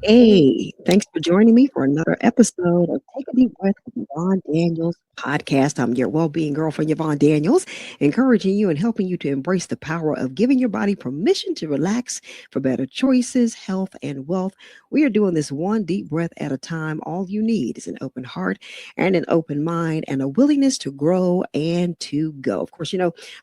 Hey, thanks for joining me for another episode of Take a Deep Breath with Yvonne Daniels podcast. I'm your well-being girlfriend, Yvonne Daniels, encouraging you and helping you to embrace the power of giving your body permission to relax for better choices, health, and wealth. We are doing this one deep breath at a time. All you need is an open heart and an open mind and a willingness to grow and to go. Of course,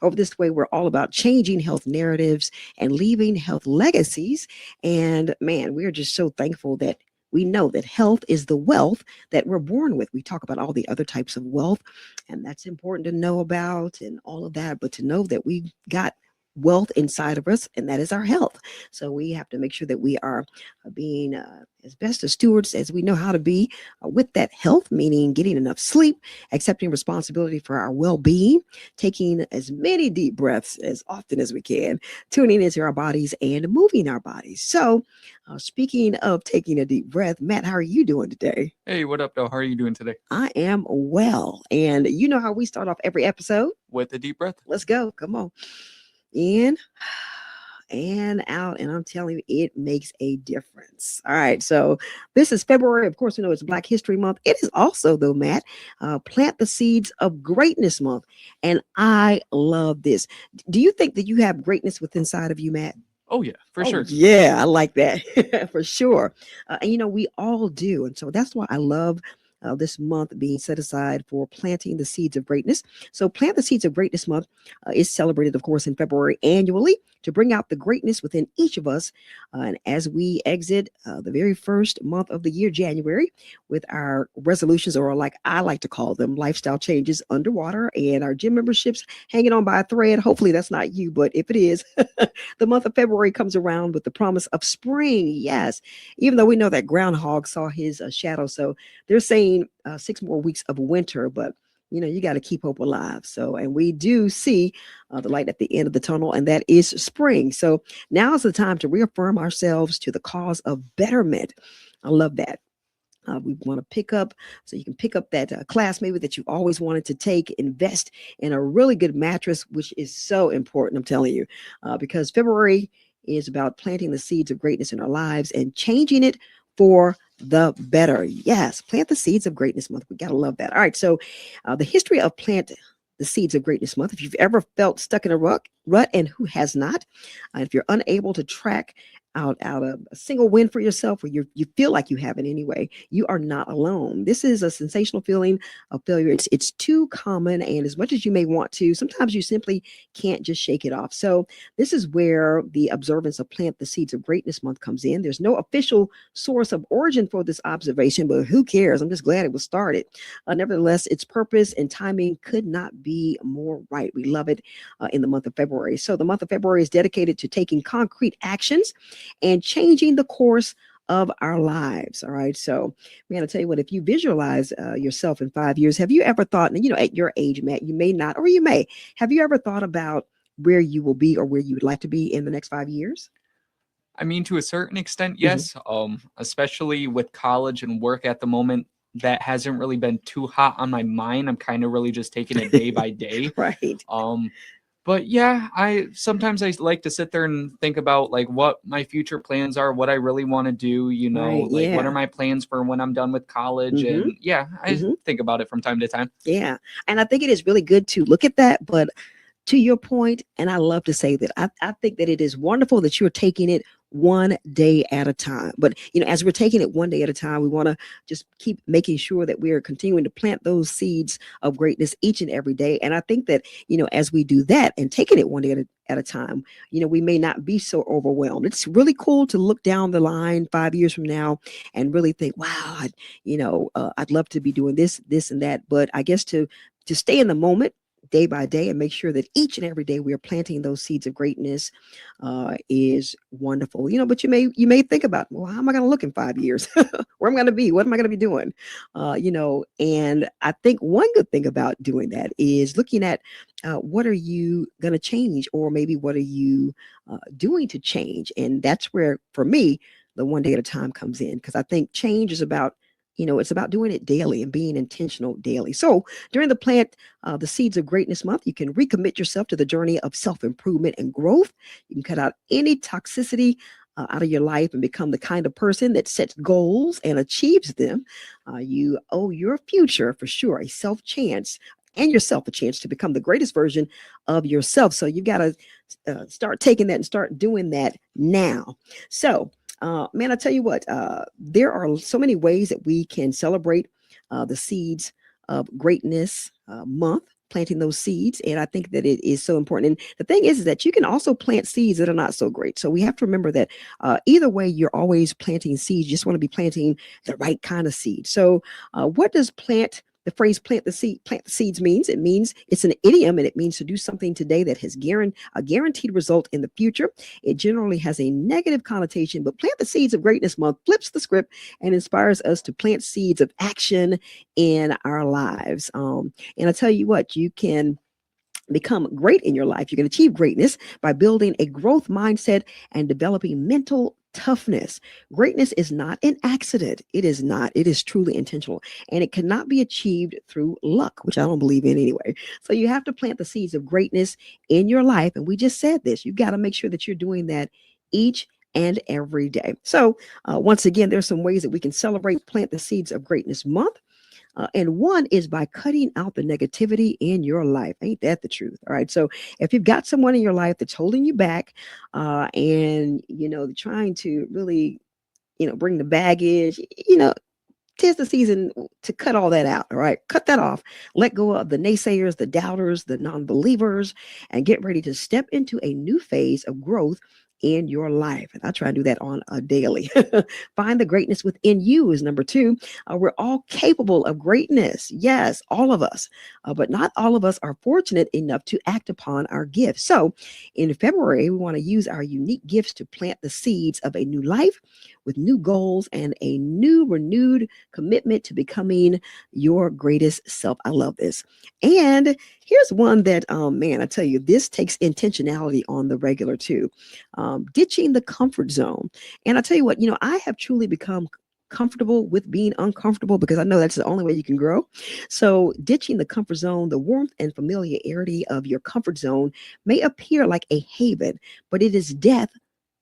over this way, we're all about changing health narratives and leaving health legacies. And man, we are just so thankful that we know that health is the wealth that we're born with. We talk about all the other types of wealth, and that's important to know about and all of that. But to know that we got wealth inside of us, and that is our health. So we have to make sure that we are being as best as stewards as we know how to be with that health, meaning getting enough sleep, accepting responsibility for our well being, taking as many deep breaths as often as we can, tuning into our bodies and moving our bodies. So, speaking of taking a deep breath, Matt, how are you doing today? Hey, what up, though? How are you doing today? I am well. And you know how we start off every episode? With a deep breath. Let's go. Come on. In and out. And I'm telling you, it makes a difference. All right. So this is February. Of course, it's Black History Month. It is also, though, Matt, Plant the Seeds of Greatness Month. And I love this. Do you think that you have greatness within inside of you, Matt? Oh, yeah, for sure. Yeah, I like that for sure. And we all do. And so that's why I love this month being set aside for planting the seeds of greatness. So, Plant the Seeds of Greatness Month is celebrated, of course, in February annually to bring out the greatness within each of us. And as we exit the very first month of the year, January, with our resolutions, or like I like to call them, lifestyle changes underwater, and our gym memberships hanging on by a thread. Hopefully, that's not you, but if it is, the month of February comes around with the promise of spring. Yes, even though we know that groundhog saw his shadow. So, they're saying 6 more weeks of winter, but you got to keep hope alive. So, and we do see the light at the end of the tunnel, and that is spring. So now is the time to reaffirm ourselves to the cause of betterment. I love that. We want to pick up, so you can pick up that class maybe that you always wanted to take, invest in a really good mattress, which is so important, I'm telling you, because February is about planting the seeds of greatness in our lives and changing it for the better. Yes, Plant the Seeds of Greatness Month. We got to love that. All right, so the history of Plant the Seeds of Greatness Month. If you've ever felt stuck in a rut, and who has not, if you're unable to track out a single win for yourself, or you feel like you haven't anyway, you are not alone. This is a sensational feeling of failure. It's too common, and as much as you may want to, sometimes you simply can't just shake it off. So this is where the observance of Plant the Seeds of Greatness Month comes in. There's no official source of origin for this observation, but who cares? I'm just glad it was started. Nevertheless, its purpose and timing could not be more right. We love it in the month of February. So the month of February is dedicated to taking concrete actions and changing the course of our lives. All right. So I'm going to tell you what, if you visualize yourself in 5 years, have you ever thought, at your age, Matt, you may not, or you may, have you ever thought about where you will be or where you would like to be in the next 5 years? I mean, to a certain extent, yes. Especially with college and work at the moment, that hasn't really been too hot on my mind. I'm kind of really just taking it day by day. Right. But yeah, I sometimes like to sit there and think about like what my future plans are, what I really want to do, Right, like what yeah. are my plans for when I'm done with college. And yeah, I think about it from time to time. Yeah. And I think it is really good to look at that. But to your point, and I love to say that I think that it is wonderful that you're taking it one day at a time. But as we're taking it one day at a time, we want to just keep making sure that we are continuing to plant those seeds of greatness each and every day. And I think that as we do that and taking it one day at a time, we may not be so overwhelmed. It's really cool to look down the line 5 years from now and really think, wow, I'd love to be doing this, and that. But I guess to stay in the moment day by day and make sure that each and every day we are planting those seeds of greatness is wonderful. But you may think about, well, how am I going to look in 5 years? Where am I going to be? What am I going to be doing? And I think one good thing about doing that is looking at what are you going to change, or maybe what are you doing to change? And that's where, for me, the one day at a time comes in, because I think change is about It's about doing it daily and being intentional daily. So during the Plant the Seeds of Greatness month, you can recommit yourself to the journey of self improvement and growth. You can cut out any toxicity out of your life and become the kind of person that sets goals and achieves them. You owe your future for sure a self chance and yourself a chance to become the greatest version of yourself. So you've got to start taking that and start doing that now. So man, I tell you what, there are so many ways that we can celebrate the seeds of greatness month, planting those seeds. And I think that it is so important. And the thing is that you can also plant seeds that are not so great. So we have to remember that either way, you're always planting seeds. You just want to be planting the right kind of seed. So what does the phrase plant the seeds means? It means it's an idiom, and it means to do something today that has a guaranteed result in the future. It generally has a negative connotation, but Plant the Seeds of Greatness Month flips the script and inspires us to plant seeds of action in our lives. And I tell you what, you can become great in your life. You can achieve greatness by building a growth mindset and developing mental toughness. Greatness is not an accident. It is not. It is truly intentional, and it cannot be achieved through luck, which I don't believe in anyway. So you have to plant the seeds of greatness in your life. And we just said this. You've got to make sure that you're doing that each and every day. So once again, there's some ways that we can celebrate Plant the Seeds of Greatness month. And one is by cutting out the negativity in your life. Ain't that the truth? All right. So if you've got someone in your life that's holding you back and, trying to really, bring the baggage, tis the season to cut all that out. All right. Cut that off. Let go of the naysayers, the doubters, the non believers, and get ready to step into a new phase of growth in your life. And I try to do that on a daily. Find the greatness within you is number two. We're all capable of greatness. Yes, all of us. But not all of us are fortunate enough to act upon our gifts. So in February, we want to use our unique gifts to plant the seeds of a new life with new goals and a new renewed commitment to becoming your greatest self. I love this. And here's one that, man, I tell you, this takes intentionality on the regular too. Ditching the comfort zone. And I tell you what, I have truly become comfortable with being uncomfortable because I know that's the only way you can grow. So ditching the comfort zone, the warmth and familiarity of your comfort zone may appear like a haven, but it is death.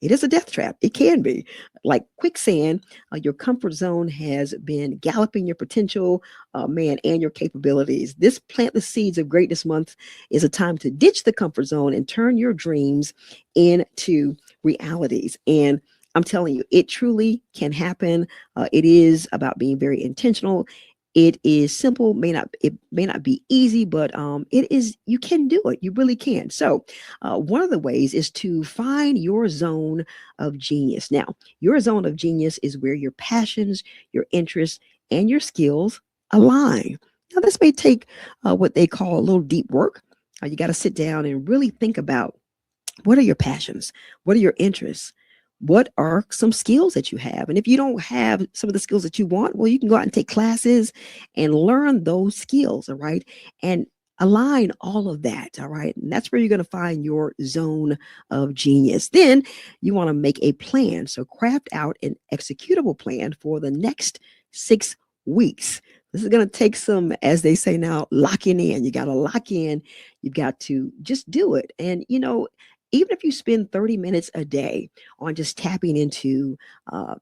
It is a death trap. It can be like quicksand. Your comfort zone has been galloping your potential, man, and your capabilities. This Plant the Seeds of Greatness month is a time to ditch the comfort zone and turn your dreams into realities. And I'm telling you, it truly can happen. It is about being very intentional. It is simple, it may not be easy, but it is, you can do it. You really can. So one of the ways is to find your zone of genius. Now, your zone of genius is where your passions, your interests, and your skills align. Now, this may take what they call a little deep work. You got to sit down and really think about, what are your passions? What are your interests? What are some skills that you have? And if you don't have some of the skills that you want, well, you can go out and take classes and learn those skills, all right? And align all of that, all right? And that's where you're going to find your zone of genius. Then you want to make a plan. So craft out an executable plan for the next 6 weeks. This is going to take some, as they say now, locking in. You got to lock in. You've got to just do it. And, even if you spend 30 minutes a day on just tapping into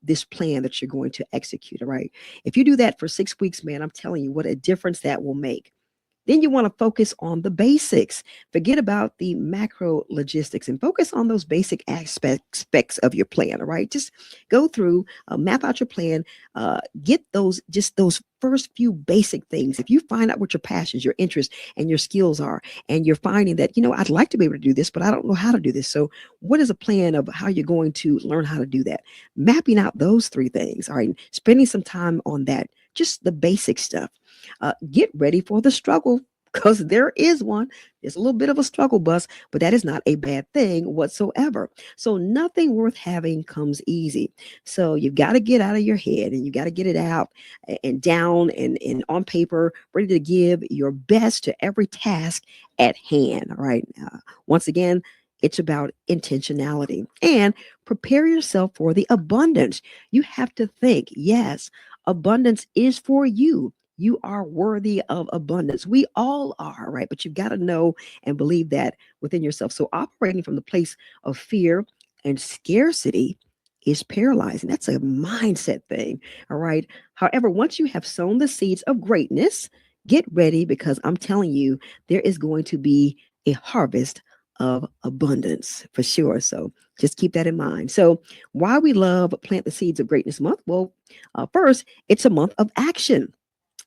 this plan that you're going to execute, all right? If you do that for 6 weeks, man, I'm telling you what a difference that will make. Then you want to focus on the basics. Forget about the macro logistics and focus on those basic aspects of your plan. All right. Just go through, map out your plan, get those first few basic things. If you find out what your passions, your interests, and your skills are, and you're finding that, I'd like to be able to do this, but I don't know how to do this. So what is a plan of how you're going to learn how to do that? Mapping out those three things. All right. Spending some time on that, just the basic stuff. Get ready for the struggle, because there is one. It's a little bit of a struggle bus, but that is not a bad thing whatsoever. So nothing worth having comes easy. So you've got to get out of your head and you got to get it out and down and on paper, ready to give your best to every task at hand. All right. Once again, It's about intentionality and prepare yourself for the abundance. You have to think, yes, abundance is for you. You are worthy of abundance. We all are, right? But you've got to know and believe that within yourself. So, operating from the place of fear and scarcity is paralyzing. That's a mindset thing, all right? However, once you have sown the seeds of greatness, get ready because I'm telling you, there is going to be a harvest of abundance for sure. So just keep that in mind. So, why we love Plant the Seeds of Greatness Month? Well, first, it's a month of action.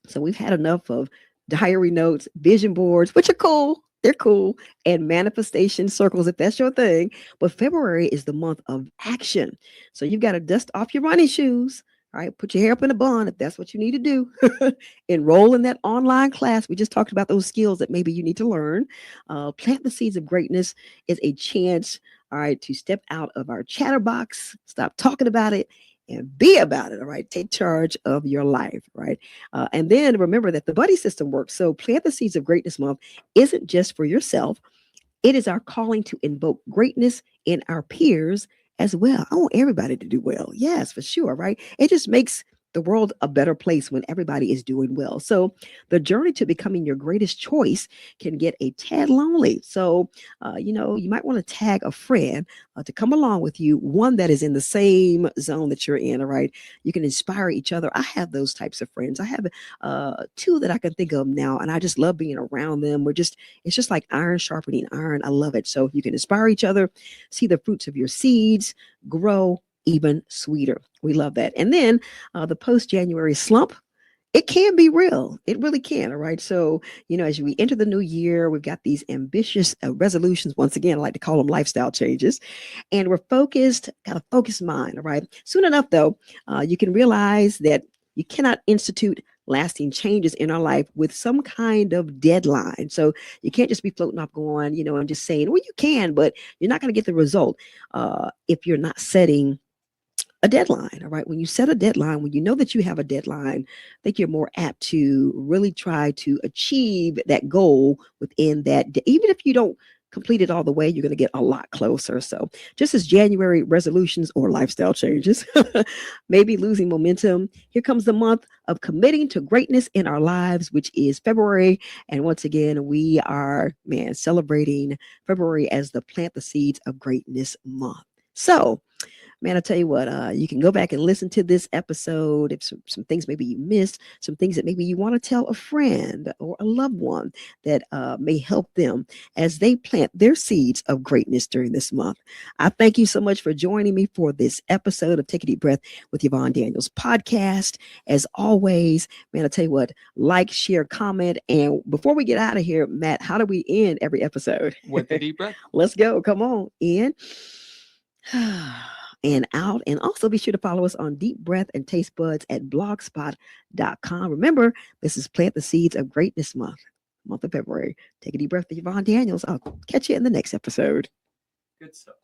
So we've had enough of diary notes, vision boards, which are cool. They're cool. And manifestation circles, if that's your thing. But February is the month of action. So you've got to dust off your running shoes. All right, put your hair up in a bun if that's what you need to do. Enroll in that online class. We just talked about those skills that maybe you need to learn. Plant the seeds of greatness is a chance, all right, to step out of our chatterbox, stop talking about it, and be about it. All right, take charge of your life. Right. And then remember that the buddy system works. So, Plant the Seeds of Greatness Month isn't just for yourself, it is our calling to invoke greatness in our peers as well. I want everybody to do well. Yes, for sure. Right. It just makes the world a better place when everybody is doing well. So, the journey to becoming your greatest choice can get a tad lonely. So, you might want to tag a friend to come along with you, one that is in the same zone that you're in. All right. You can inspire each other. I have those types of friends. I have two that I can think of now, and I just love being around them. It's just like iron sharpening iron. I love it. So you can inspire each other, see the fruits of your seeds grow even sweeter. We love that. And then the post January slump, it can be real. It really can. All right. So, as we enter the new year, we've got these ambitious resolutions. Once again, I like to call them lifestyle changes. And we're focused, got a focused mind. All right. Soon enough, though, you can realize that you cannot institute lasting changes in our life with some kind of deadline. So you can't just be floating off going, and just saying, well, you can, but you're not going to get the result if you're not setting a deadline. All right. When you set a deadline, when you know that you have a deadline, I think you're more apt to really try to achieve that goal within that day. Even if you don't complete it all the way, you're going to get a lot closer. So, just as January resolutions or lifestyle changes, maybe losing momentum, here comes the month of committing to greatness in our lives, which is February. And once again, we are, celebrating February as the Plant the Seeds of Greatness month. So, man, I tell you what, you can go back and listen to this episode. If some things maybe you missed, some things that maybe you want to tell a friend or a loved one that may help them as they plant their seeds of greatness during this month. I thank you so much for joining me for this episode of Take a Deep Breath with Yvonne Daniels podcast. As always, man, I tell you what, like, share, comment. And before we get out of here, Matt, how do we end every episode? With a deep breath. Let's go. Come on. In. And out. And also be sure to follow us on Deep Breath and Taste Buds at blogspot.com. Remember, this is Plant the Seeds of Greatness month of February. Take a deep breath with Yvonne Daniels. I'll catch you in the next episode. Good stuff.